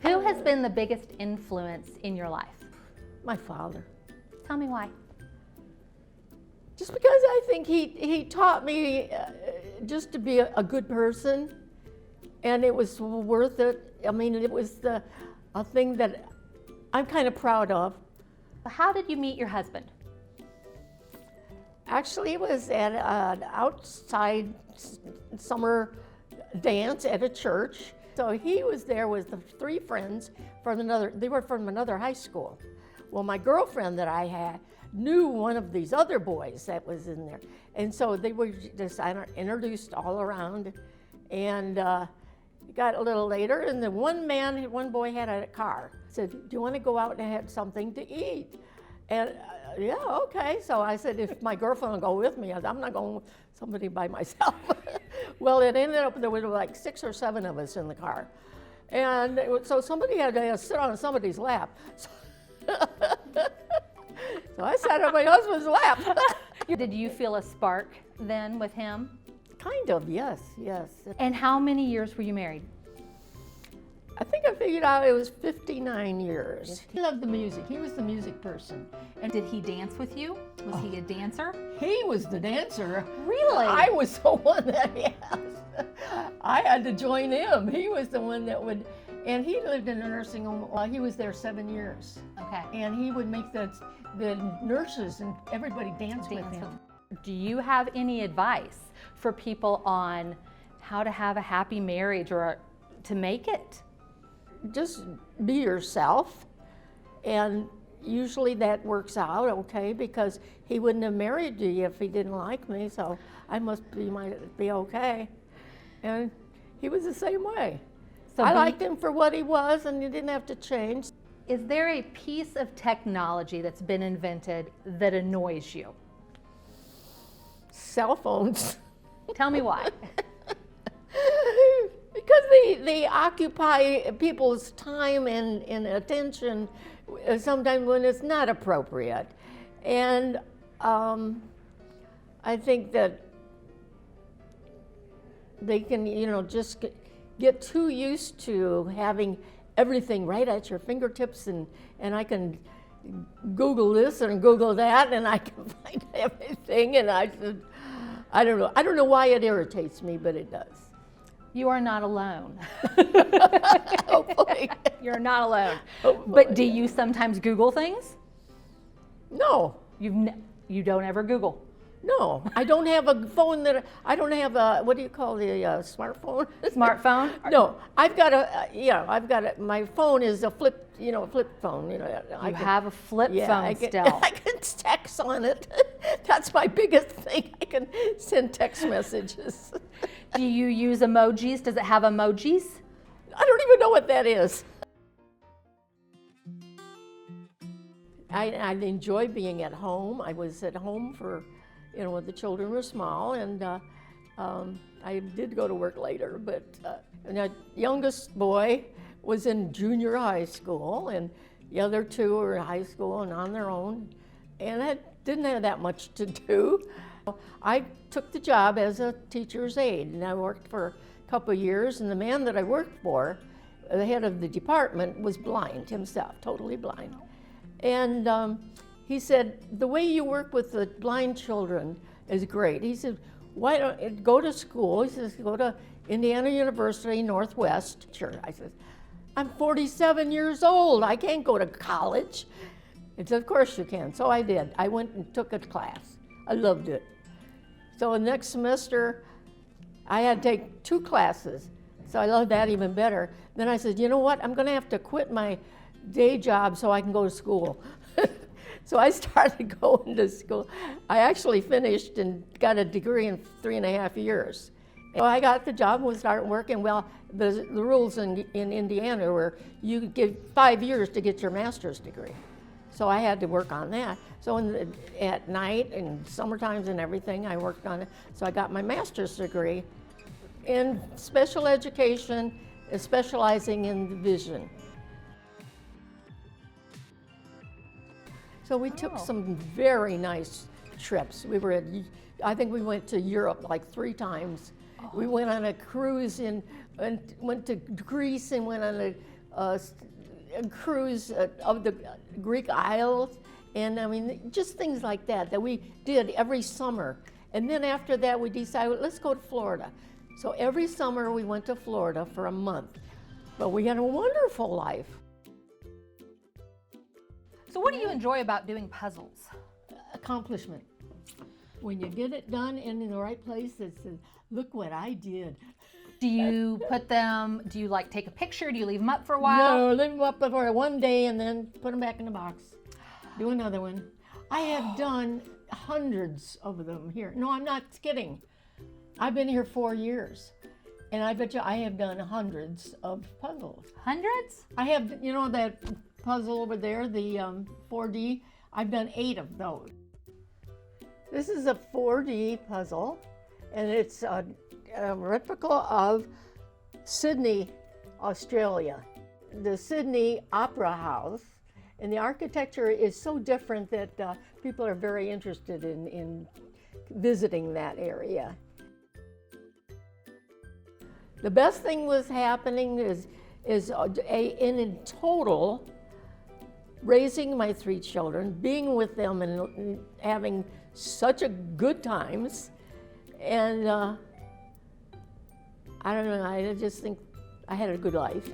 Who has been the biggest influence in your life? My father. Tell me why. Just because I think he taught me just to be a good person, and it was worth it. I mean, it was a thing that I'm kind of proud of. How did you meet your husband? Actually, it was at an outside summer dance at a church. So he was there with the three friends they were from another high school. Well, my girlfriend that I had knew one of these other boys that was in there. And so they were just introduced all around. And it got a little later, and the one boy had a car. Said, do you want to go out and have something to eat? And yeah, okay. So I said, if my girlfriend will go with me, I'm not going with somebody by myself. Well, it ended up there were like 6 or 7 of us in the car. And so somebody had to sit on somebody's lap. So I sat on my husband's lap. Did you feel a spark then with him? Kind of, yes. And how many years were you married? I think I figured out it was 59 years. He loved the music. He was the music person. And did he dance with you? Was he a dancer? He was the dancer. Really? I was the one that, yes. I had to join him. He was the one that would, and he lived in a nursing home. Well, he was there 7 years. Okay. And he would make the nurses and everybody dance with him. Do you have any advice for people on how to have a happy marriage or to make it? Just be yourself, and usually that works out okay, because he wouldn't have married you if he didn't like me, so I must be okay. And he was the same way. So I liked him for what he was, and he didn't have to change. Is there a piece of technology that's been invented that annoys you? Cell phones. Tell me why. Because they occupy people's time and attention sometimes when it's not appropriate. And I think that they can, just get too used to having everything right at your fingertips, and I can Google this and Google that, and I can find everything, and I don't know why it irritates me, but it does. You are not alone. Hopefully. You're not alone. Hopefully. But do you sometimes Google things? No. You don't ever Google? No. I don't have a phone I don't have a, what do you call the smartphone? Smartphone? No. I've got my phone is a flip phone. You have a flip phone still. I can text on it. That's my biggest thing. I can send text messages. Do you use emojis? Does it have emojis? I don't even know what that is. I enjoy being at home. I was at home for, when the children were small, and I did go to work later, but and the youngest boy was in junior high school, and the other 2 were in high school and on their own, and I didn't have that much to do. I took the job as a teacher's aide, and I worked for a couple of years, and the man that I worked for, the head of the department, was blind himself, totally blind. And he said, the way you work with the blind children is great. He said, why don't you go to school? He says, go to Indiana University Northwest. Sure, I said, I'm 47 years old. I can't go to college. He said, of course you can. So I did. I went and took a class. I loved it. So the next semester, I had to take 2 classes. So I loved that even better. Then I said, you know what? I'm going to have to quit my day job so I can go to school. So I started going to school. I actually finished and got a degree in 3.5 years. So I got the job and started working. Well, the rules in Indiana were you give 5 years to get your master's degree. So I had to work on that. So at night and summer times and everything, I worked on it. So I got my master's degree in special education, specializing in vision. So we took some very nice trips. I think we went to Europe like 3 times. We went on a cruise and went to Greece and went on a cruise of the Greek Isles, and I mean, just things like that we did every summer. And then after that, we decided, let's go to Florida. So every summer we went to Florida for a month. But we had a wonderful life. So what do you enjoy about doing puzzles? Accomplishment. When you get it done and in the right place, it says, look what I did. Do you do you like take a picture? Do you leave them up for a while? No, leave them up for one day and then put them back in the box. Do another one. I have done hundreds of them here. No, I'm not kidding. I've been here 4 years, and I bet you I have done hundreds of puzzles. Hundreds? I have, you know, that puzzle over there, the 4D. I've done 8 of those. This is a 4D puzzle, and it's a replica of Sydney, Australia. The Sydney Opera House, and the architecture is so different that people are very interested in visiting that area. The best thing was happening is in total, raising my 3 children, being with them and having such a good times, and I don't know, I just think I had a good life.